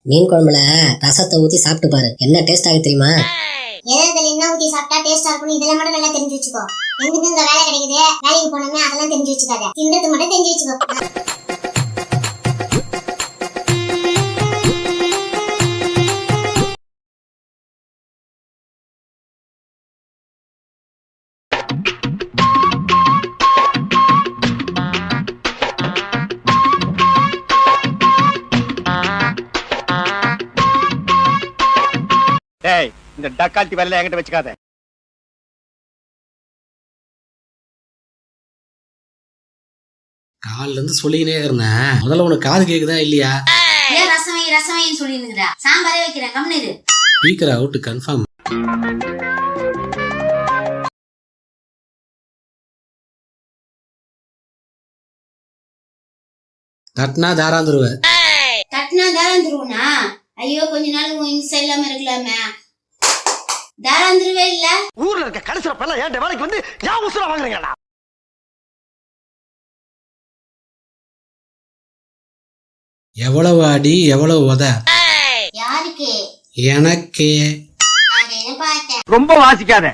மீன் குழம்புல ரசத்தை ஊத்தி சாப்பிட்டு பாரு, என்ன டேஸ்ட் ஆகுது தெரியுமா? எதில் என்ன ஊத்தி சாப்பிட்டா டேஸ்டா இருக்கும் இதெல்லாம் மட்டும் நல்லா தெரிஞ்சு வச்சுக்கோ. எங்க வேலை கிடைக்குது, வேலைக்கு போனோமே அதெல்லாம் தெரிஞ்சு வச்சுக்காத, தின்றது மட்டும் தெரிஞ்சு வச்சுக்கோ. டேய், இந்த டக்கால்ட்டி வேலையில என்கிட்ட வச்சுக்காத. காலில இருந்து சொல்லிக்கினே இருந்தேன், முதல்ல உனக்கு காது கேக்குதா இல்லையா? ஏன் ரசம் சொல்லிருந்தா சாம்பாரே வைக்கிறேன், கம்முனு இரு. Speaker out confirm. தட்னா தாராந்துருவ. தட்டினா தாராந்துருவனா? ஐயோ, கொஞ்ச நாள் உன் இன்சா இல்லாம இருக்கலாமே. தாராந்துருவே இல்ல. ஊர்ல இருக்க கடைசில பல்ல ஏன் வேலைக்கு வந்து யா உசுர வாங்குறீங்கடா? எவ்வளவு அடி எவ்வளவு உத? யாருக்கு? எனக்கே. அதே பார்த்தேன். ரொம்ப வாசிக்காத.